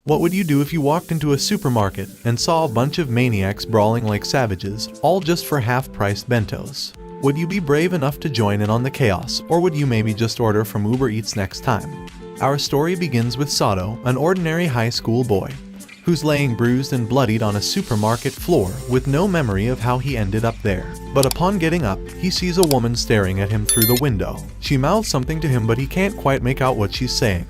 What would you do if you walked into a supermarket and saw a bunch of maniacs brawling like savages, all just for half-priced bentos? Would you be brave enough to join in on the chaos, or would you maybe just order from Uber Eats next time? Our story begins with Sato, an ordinary high school boy, who's laying bruised and bloodied on a supermarket floor with no memory of how he ended up there. But upon getting up, he sees a woman staring at him through the window. She mouths something to him, but he can't quite make out what she's saying.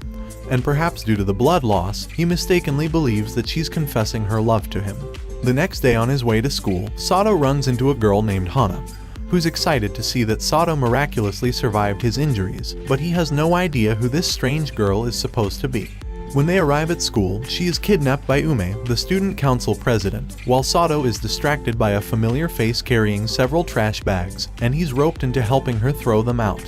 And perhaps due to the blood loss, he mistakenly believes that she's confessing her love to him. The next day on his way to school, Sato runs into a girl named Hana, who's excited to see that Sato miraculously survived his injuries, but he has no idea who this strange girl is supposed to be. When they arrive at school, she is kidnapped by Ume, the student council president, while Sato is distracted by a familiar face carrying several trash bags, and he's roped into helping her throw them out.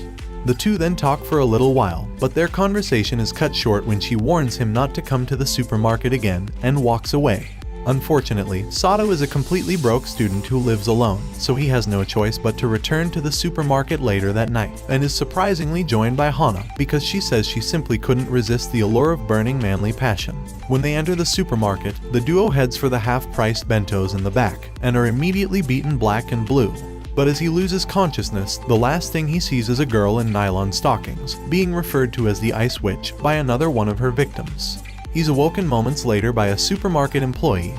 The two then talk for a little while, but their conversation is cut short when she warns him not to come to the supermarket again and walks away. Unfortunately, Sato is a completely broke student who lives alone, so he has no choice but to return to the supermarket later that night, and is surprisingly joined by Hana because she says she simply couldn't resist the allure of burning manly passion. When they enter the supermarket, the duo heads for the half-priced bentos in the back, and are immediately beaten black and blue. But as he loses consciousness, the last thing he sees is a girl in nylon stockings, being referred to as the Ice Witch by another one of her victims. He's awoken moments later by a supermarket employee,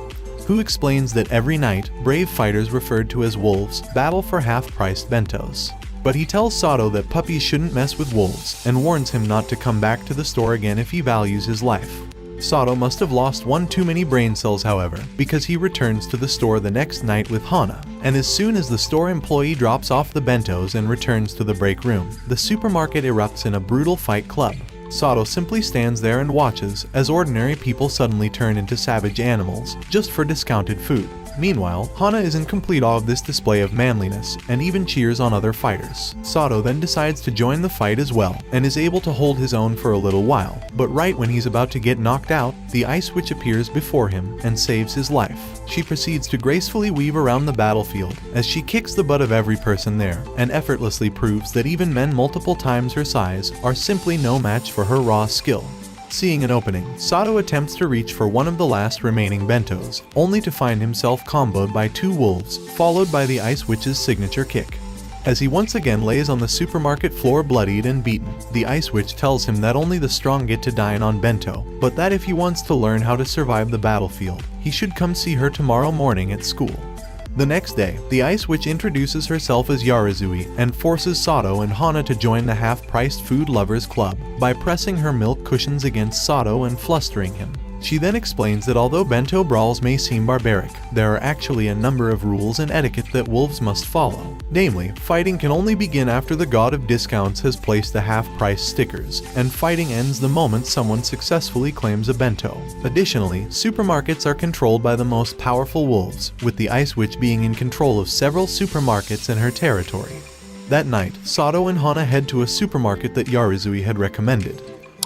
who explains that every night, brave fighters referred to as wolves battle for half-priced bentos. But he tells Sato that puppies shouldn't mess with wolves, and warns him not to come back to the store again if he values his life. Sato must have lost one too many brain cells, however, because he returns to the store the next night with Hana, and as soon as the store employee drops off the bentos and returns to the break room, the supermarket erupts in a brutal fight club. Sato simply stands there and watches as ordinary people suddenly turn into savage animals just for discounted food. Meanwhile, Hana is in complete awe of this display of manliness and even cheers on other fighters. Sato then decides to join the fight as well and is able to hold his own for a little while, but right when he's about to get knocked out, the Ice Witch appears before him and saves his life. She proceeds to gracefully weave around the battlefield as she kicks the butt of every person there and effortlessly proves that even men multiple times her size are simply no match for her raw skill. Seeing an opening, Sato attempts to reach for one of the last remaining bentos, only to find himself comboed by two wolves, followed by the Ice Witch's signature kick. As he once again lays on the supermarket floor bloodied and beaten, the Ice Witch tells him that only the strong get to dine on bento, but that if he wants to learn how to survive the battlefield, he should come see her tomorrow morning at school. The next day, the Ice Witch introduces herself as Yarizui and forces Sato and Hana to join the half-priced food lovers club by pressing her milk cushions against Sato and flustering him. She then explains that although bento brawls may seem barbaric, there are actually a number of rules and etiquette that wolves must follow. Namely, fighting can only begin after the god of discounts has placed the half-price stickers, and fighting ends the moment someone successfully claims a bento. Additionally, supermarkets are controlled by the most powerful wolves, with the Ice Witch being in control of several supermarkets in her territory. That night, Sato and Hana head to a supermarket that Yarizui had recommended,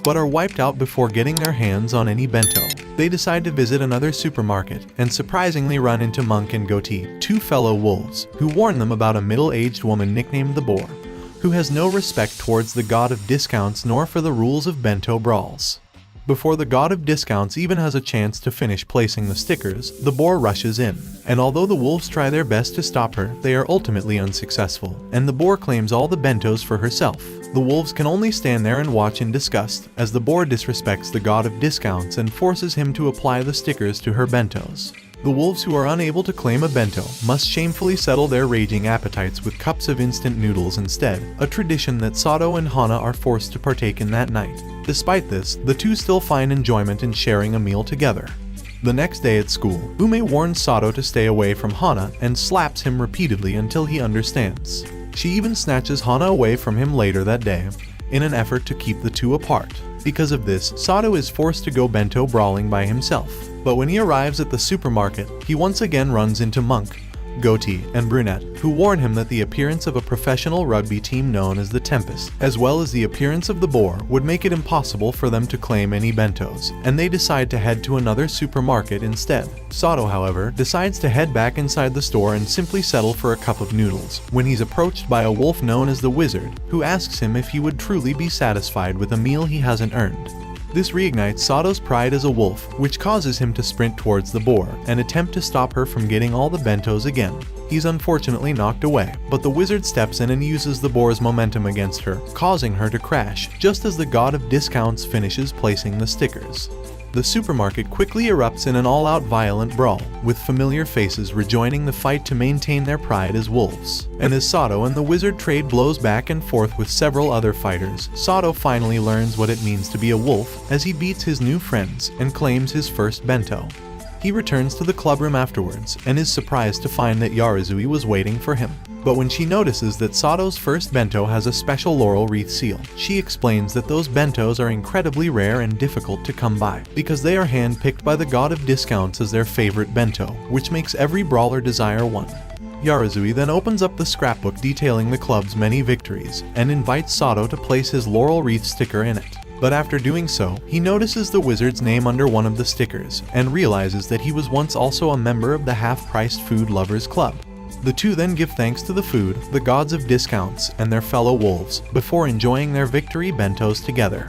but are wiped out before getting their hands on any bento. They decide to visit another supermarket and surprisingly run into Monk and Goatee, two fellow wolves, who warn them about a middle-aged woman nicknamed the Boar, who has no respect towards the god of discounts nor for the rules of bento brawls. Before the god of discounts even has a chance to finish placing the stickers, the Boar rushes in, and although the wolves try their best to stop her, they are ultimately unsuccessful, and the Boar claims all the bentos for herself. The wolves can only stand there and watch in disgust, as the Boar disrespects the god of discounts and forces him to apply the stickers to her bentos. The wolves who are unable to claim a bento must shamefully settle their raging appetites with cups of instant noodles instead, a tradition that Sato and Hana are forced to partake in that night. Despite this, the two still find enjoyment in sharing a meal together. The next day at school, Ume warns Sato to stay away from Hana and slaps him repeatedly until he understands. She even snatches Hana away from him later that day, in an effort to keep the two apart. Because of this, Sato is forced to go bento brawling by himself. But when he arrives at the supermarket, he once again runs into Monk, Goatee, and Brunette, who warn him that the appearance of a professional rugby team known as the Tempest, as well as the appearance of the Boar, would make it impossible for them to claim any bentos, and they decide to head to another supermarket instead. Sato, however, decides to head back inside the store and simply settle for a cup of noodles, when he's approached by a wolf known as the Wizard, who asks him if he would truly be satisfied with a meal he hasn't earned. This reignites Sato's pride as a wolf, which causes him to sprint towards the boar and attempt to stop her from getting all the bentos again. He's unfortunately knocked away, but the wizard steps in and uses the boar's momentum against her, causing her to crash just as the god of discounts finishes placing the stickers. The supermarket quickly erupts in an all-out violent brawl, with familiar faces rejoining the fight to maintain their pride as wolves. And as Sato and the wizard trade blows back and forth with several other fighters, Sato finally learns what it means to be a wolf as he beats his new friends and claims his first bento. He returns to the clubroom afterwards and is surprised to find that Yarizui was waiting for him. But when she notices that Sato's first bento has a special laurel wreath seal, she explains that those bentos are incredibly rare and difficult to come by, because they are hand-picked by the god of discounts as their favorite bento, which makes every brawler desire one. Yarizui then opens up the scrapbook detailing the club's many victories, and invites Sato to place his laurel wreath sticker in it. But after doing so, he notices the wizard's name under one of the stickers, and realizes that he was once also a member of the half-priced food lovers club. The two then give thanks to the food, the gods of discounts, and their fellow wolves, before enjoying their victory bentos together.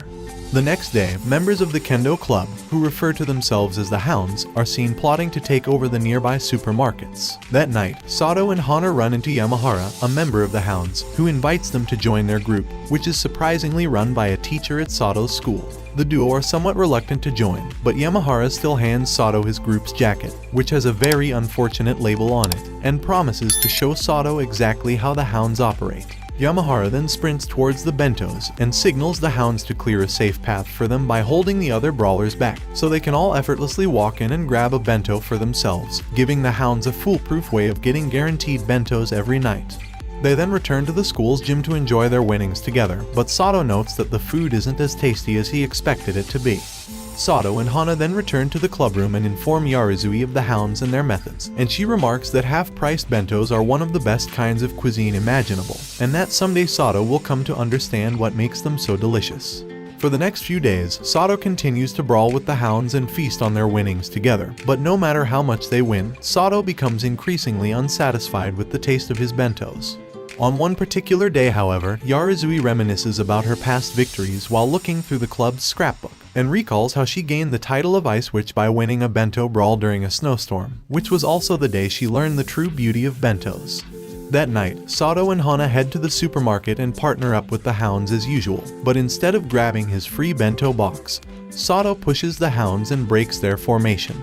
The next day, members of the Kendo Club, who refer to themselves as the Hounds, are seen plotting to take over the nearby supermarkets. That night, Sato and Hana run into Yamahara, a member of the Hounds, who invites them to join their group, which is surprisingly run by a teacher at Sato's school. The duo are somewhat reluctant to join, but Yamahara still hands Sato his group's jacket, which has a very unfortunate label on it, and promises to show Sato exactly how the Hounds operate. Yamahara then sprints towards the bentos and signals the Hounds to clear a safe path for them by holding the other brawlers back, so they can all effortlessly walk in and grab a bento for themselves, giving the Hounds a foolproof way of getting guaranteed bentos every night. They then return to the school's gym to enjoy their winnings together, but Sato notes that the food isn't as tasty as he expected it to be. Sato and Hana then return to the clubroom and inform Yarizui of the Hounds and their methods, and she remarks that half-priced bentos are one of the best kinds of cuisine imaginable, and that someday Sato will come to understand what makes them so delicious. For the next few days, Sato continues to brawl with the Hounds and feast on their winnings together, but no matter how much they win, Sato becomes increasingly unsatisfied with the taste of his bentos. On one particular day, however, Yarizui reminisces about her past victories while looking through the club's scrapbook, and recalls how she gained the title of Ice Witch by winning a bento brawl during a snowstorm, which was also the day she learned the true beauty of bentos. That night, Sato and Hana head to the supermarket and partner up with the Hounds as usual, but instead of grabbing his free bento box, Sato pushes the Hounds and breaks their formation.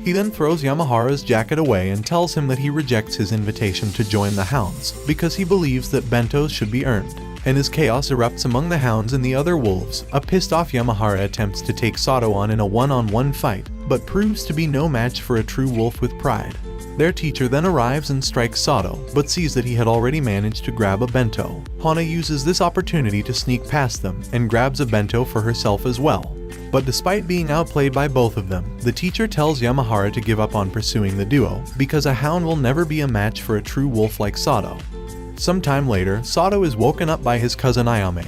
He then throws Yamahara's jacket away and tells him that he rejects his invitation to join the Hounds, because he believes that bentos should be earned. And as chaos erupts among the Hounds and the other wolves, a pissed-off Yamahara attempts to take Sato on in a one-on-one fight, but proves to be no match for a true wolf with pride. Their teacher then arrives and strikes Sato, but sees that he had already managed to grab a bento. Hana uses this opportunity to sneak past them, and grabs a bento for herself as well. But despite being outplayed by both of them, the teacher tells Yamahara to give up on pursuing the duo, because a hound will never be a match for a true wolf like Sato. Sometime later, Sato is woken up by his cousin Ayame,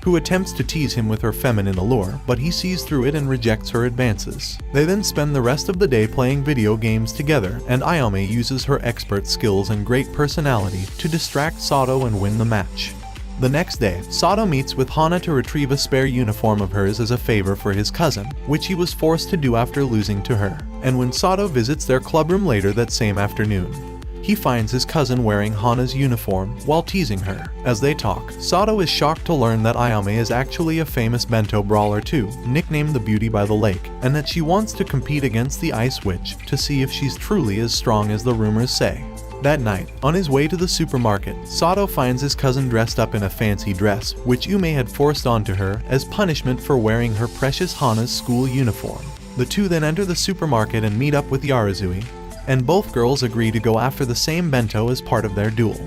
who attempts to tease him with her feminine allure, but he sees through it and rejects her advances. They then spend the rest of the day playing video games together, and Ayame uses her expert skills and great personality to distract Sato and win the match. The next day, Sato meets with Hana to retrieve a spare uniform of hers as a favor for his cousin, which he was forced to do after losing to her. And when Sato visits their clubroom later that same afternoon, he finds his cousin wearing Hana's uniform while teasing her. As they talk, Sato is shocked to learn that Ayame is actually a famous bento brawler too, nicknamed the Beauty by the Lake, and that she wants to compete against the Ice Witch to see if she's truly as strong as the rumors say. That night, on his way to the supermarket, Sato finds his cousin dressed up in a fancy dress, which Ume had forced onto her as punishment for wearing her precious Hana's school uniform. The two then enter the supermarket and meet up with Yarizui, and both girls agree to go after the same bento as part of their duel.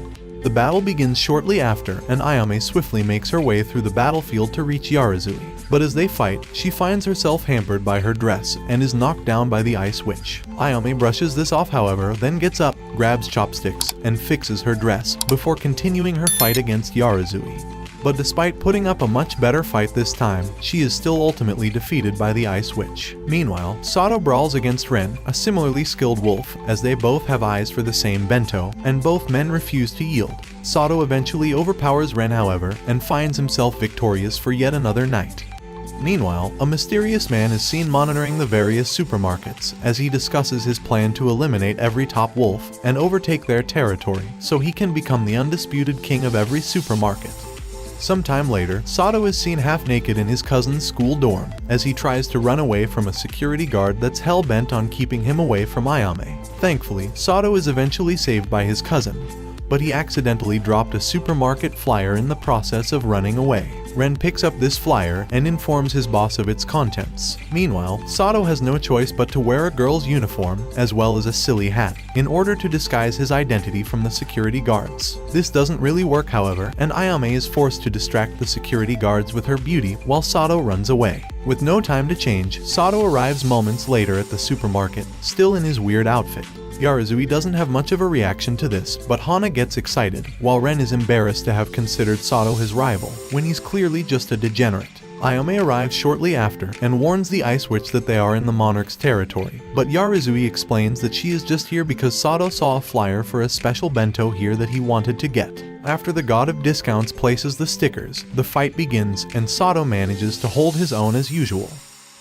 The battle begins shortly after, and Ayame swiftly makes her way through the battlefield to reach Yarizui. But as they fight, she finds herself hampered by her dress and is knocked down by the Ice Witch. Ayame brushes this off, however, then gets up, grabs chopsticks, and fixes her dress before continuing her fight against Yarizui. But despite putting up a much better fight this time, she is still ultimately defeated by the Ice Witch. Meanwhile, Sato brawls against Ren, a similarly skilled wolf, as they both have eyes for the same bento, and both men refuse to yield. Sato eventually overpowers Ren, however, and finds himself victorious for yet another night. Meanwhile, a mysterious man is seen monitoring the various supermarkets as he discusses his plan to eliminate every top wolf and overtake their territory so he can become the undisputed king of every supermarket. Sometime later, Sato is seen half-naked in his cousin's school dorm as he tries to run away from a security guard that's hell-bent on keeping him away from Ayame. Thankfully, Sato is eventually saved by his cousin, but he accidentally dropped a supermarket flyer in the process of running away. Ren picks up this flyer and informs his boss of its contents. Meanwhile, Sato has no choice but to wear a girl's uniform as well as a silly hat in order to disguise his identity from the security guards. This doesn't really work, however, and Ayame is forced to distract the security guards with her beauty while Sato runs away. With no time to change, Sato arrives moments later at the supermarket, still in his weird outfit. Yarizui doesn't have much of a reaction to this, but Hana gets excited, while Ren is embarrassed to have considered Sato his rival, when he's clearly just a degenerate. Ayame arrives shortly after and warns the Ice Witch that they are in the monarch's territory, but Yarizui explains that she is just here because Sato saw a flyer for a special bento here that he wanted to get. After the god of discounts places the stickers, the fight begins and Sato manages to hold his own as usual.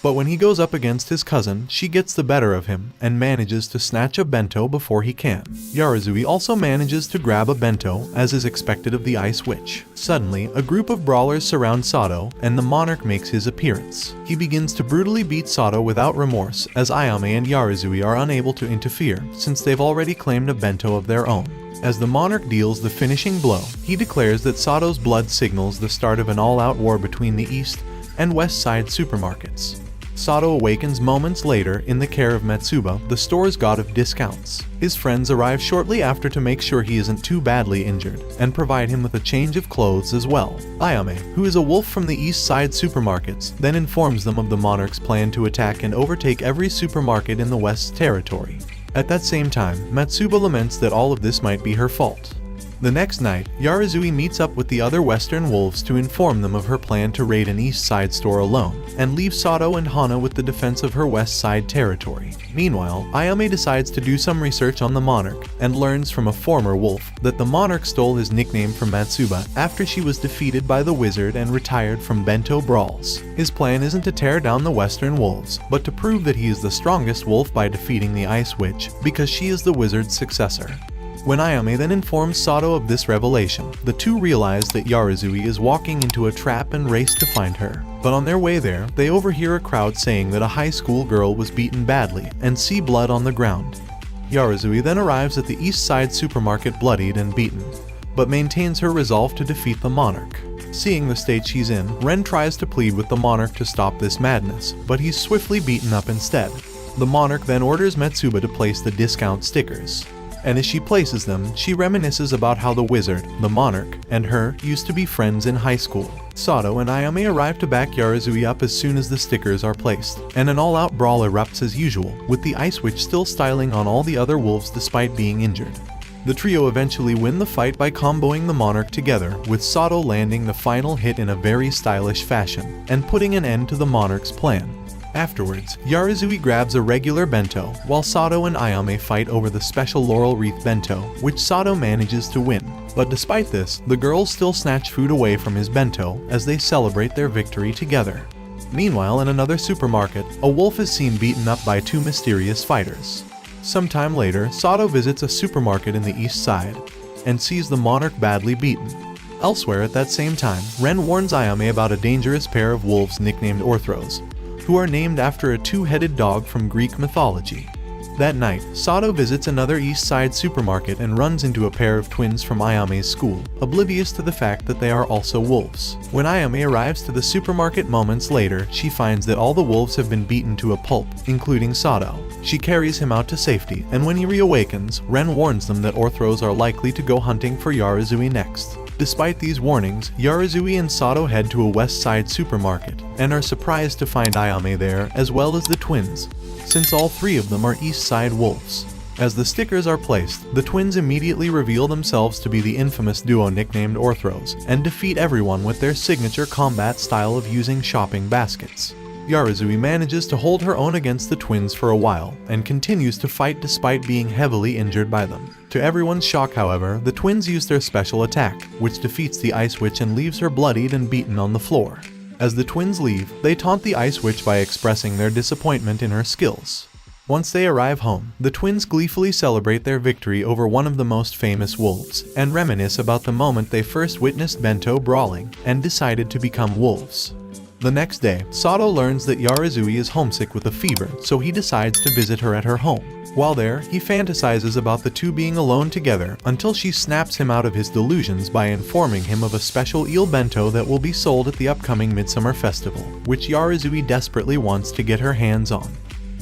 But when he goes up against his cousin, she gets the better of him and manages to snatch a bento before he can. Yarizui also manages to grab a bento, as is expected of the Ice Witch. Suddenly, a group of brawlers surround Sato, and the monarch makes his appearance. He begins to brutally beat Sato without remorse, as Ayame and Yarizui are unable to interfere, since they've already claimed a bento of their own. As the monarch deals the finishing blow, he declares that Sato's blood signals the start of an all-out war between the East and West Side supermarkets. Sato awakens moments later in the care of Matsuba, the store's god of discounts. His friends arrive shortly after to make sure he isn't too badly injured, and provide him with a change of clothes as well. Ayame, who is a wolf from the East Side supermarkets, then informs them of the monarch's plan to attack and overtake every supermarket in the West's territory. At that same time, Matsuba laments that all of this might be her fault. The next night, Yarizui meets up with the other Western wolves to inform them of her plan to raid an East Side store alone, and leave Sato and Hana with the defense of her West Side territory. Meanwhile, Ayame decides to do some research on the monarch, and learns from a former wolf that the monarch stole his nickname from Matsuba after she was defeated by the wizard and retired from bento brawls. His plan isn't to tear down the Western wolves, but to prove that he is the strongest wolf by defeating the Ice Witch, because she is the wizard's successor. When Ayame then informs Sato of this revelation, the two realize that Yarizui is walking into a trap and race to find her. But on their way there, they overhear a crowd saying that a high school girl was beaten badly and see blood on the ground. Yarizui then arrives at the East Side supermarket bloodied and beaten, but maintains her resolve to defeat the monarch. Seeing the state she's in, Ren tries to plead with the monarch to stop this madness, but he's swiftly beaten up instead. The monarch then orders Matsuba to place the discount stickers. And as she places them, she reminisces about how the wizard, the monarch, and her used to be friends in high school. Sato and Ayame arrive to back Yarizui up as soon as the stickers are placed, and an all-out brawl erupts as usual, with the Ice Witch still styling on all the other wolves despite being injured. The trio eventually win the fight by comboing the monarch together, with Sato landing the final hit in a very stylish fashion, and putting an end to the monarch's plan. Afterwards, Yarizui grabs a regular bento, while Sato and Ayame fight over the special laurel wreath bento, which Sato manages to win. But despite this, the girls still snatch food away from his bento as they celebrate their victory together. Meanwhile, in another supermarket, a wolf is seen beaten up by two mysterious fighters. Sometime later, Sato visits a supermarket in the East Side, and sees the monarch badly beaten. Elsewhere at that same time, Ren warns Ayame about a dangerous pair of wolves nicknamed Orthros, who are named after a two-headed dog from Greek mythology. That night, Sato visits another East Side supermarket and runs into a pair of twins from Ayame's school, oblivious to the fact that they are also wolves. When Ayame arrives to the supermarket moments later, she finds that all the wolves have been beaten to a pulp, including Sato. She carries him out to safety, and when he reawakens, Ren warns them that Orthros are likely to go hunting for Yarizui next. Despite these warnings, Yarizui and Sato head to a West Side supermarket, and are surprised to find Ayame there as well as the twins, since all three of them are East Side wolves. As the stickers are placed, the twins immediately reveal themselves to be the infamous duo nicknamed Orthros, and defeat everyone with their signature combat style of using shopping baskets. Yarizui manages to hold her own against the twins for a while, and continues to fight despite being heavily injured by them. To everyone's shock, however, the twins use their special attack, which defeats the Ice Witch and leaves her bloodied and beaten on the floor. As the twins leave, they taunt the Ice Witch by expressing their disappointment in her skills. Once they arrive home, the twins gleefully celebrate their victory over one of the most famous wolves, and reminisce about the moment they first witnessed Bento brawling, and decided to become wolves. The next day, Sato learns that Yarazui is homesick with a fever, so he decides to visit her at her home. While there, he fantasizes about the two being alone together until she snaps him out of his delusions by informing him of a special eel bento that will be sold at the upcoming Midsummer Festival, which Yarazui desperately wants to get her hands on.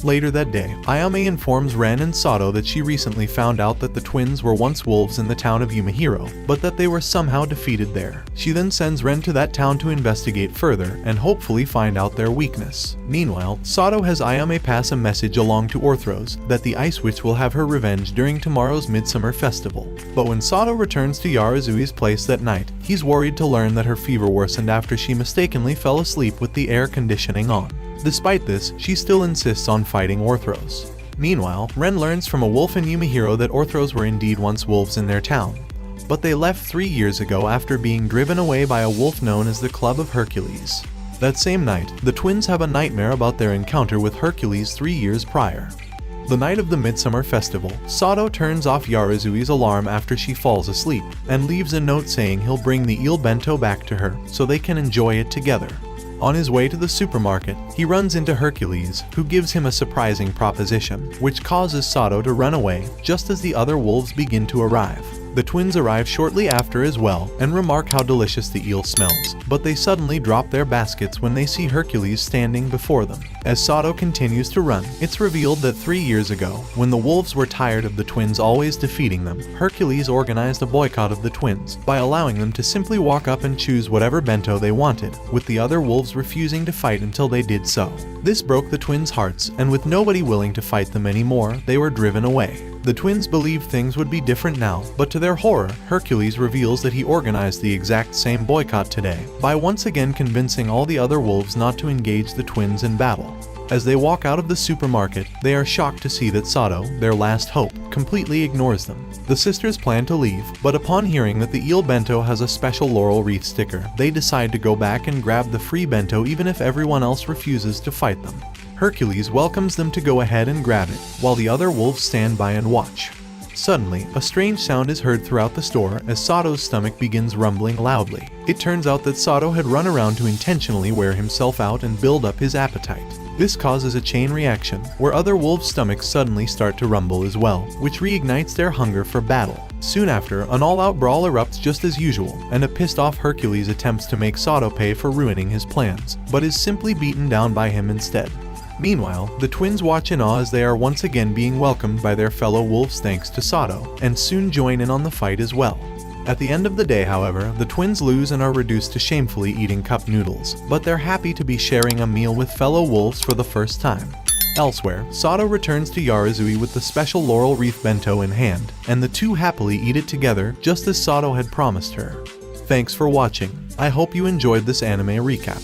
Later that day, Ayame informs Ren and Sato that she recently found out that the twins were once wolves in the town of Yumehiro, but that they were somehow defeated there. She then sends Ren to that town to investigate further and hopefully find out their weakness. Meanwhile, Sato has Ayame pass a message along to Orthros that the Ice Witch will have her revenge during tomorrow's Midsummer Festival. But when Sato returns to Yarazui's place that night, he's worried to learn that her fever worsened after she mistakenly fell asleep with the air conditioning on. Despite this, she still insists on fighting Orthros. Meanwhile, Ren learns from a wolf in Yumehiro that Orthros were indeed once wolves in their town, but they left 3 years ago after being driven away by a wolf known as the Club of Hercules. That same night, the twins have a nightmare about their encounter with Hercules 3 years prior. The night of the Midsummer Festival, Sato turns off Yarazui's alarm after she falls asleep, and leaves a note saying he'll bring the eel bento back to her so they can enjoy it together. On his way to the supermarket, he runs into Hercules, who gives him a surprising proposition, which causes Sato to run away just as the other wolves begin to arrive. The twins arrive shortly after as well and remark how delicious the eel smells, but they suddenly drop their baskets when they see Hercules standing before them. As Sato continues to run, it's revealed that 3 years ago, when the wolves were tired of the twins always defeating them, Hercules organized a boycott of the twins by allowing them to simply walk up and choose whatever bento they wanted, with the other wolves refusing to fight until they did so. This broke the twins' hearts, and with nobody willing to fight them anymore, they were driven away. The twins believed things would be different now, but to their horror, Hercules reveals that he organized the exact same boycott today, by once again convincing all the other wolves not to engage the twins in battle. As they walk out of the supermarket, they are shocked to see that Sato, their last hope, completely ignores them. The sisters plan to leave, but upon hearing that the eel bento has a special laurel wreath sticker, they decide to go back and grab the free bento even if everyone else refuses to fight them. Hercules welcomes them to go ahead and grab it, while the other wolves stand by and watch. Suddenly, a strange sound is heard throughout the store as Sato's stomach begins rumbling loudly. It turns out that Sato had run around to intentionally wear himself out and build up his appetite. This causes a chain reaction, where other wolves' stomachs suddenly start to rumble as well, which reignites their hunger for battle. Soon after, an all-out brawl erupts just as usual, and a pissed-off Hercules attempts to make Sato pay for ruining his plans, but is simply beaten down by him instead. Meanwhile, the twins watch in awe as they are once again being welcomed by their fellow wolves thanks to Sato, and soon join in on the fight as well. At the end of the day, however, the twins lose and are reduced to shamefully eating cup noodles, but they're happy to be sharing a meal with fellow wolves for the first time. Elsewhere, Sato returns to Yarazui with the special laurel wreath bento in hand, and the two happily eat it together just as Sato had promised her. Thanks for watching. I hope you enjoyed this anime recap.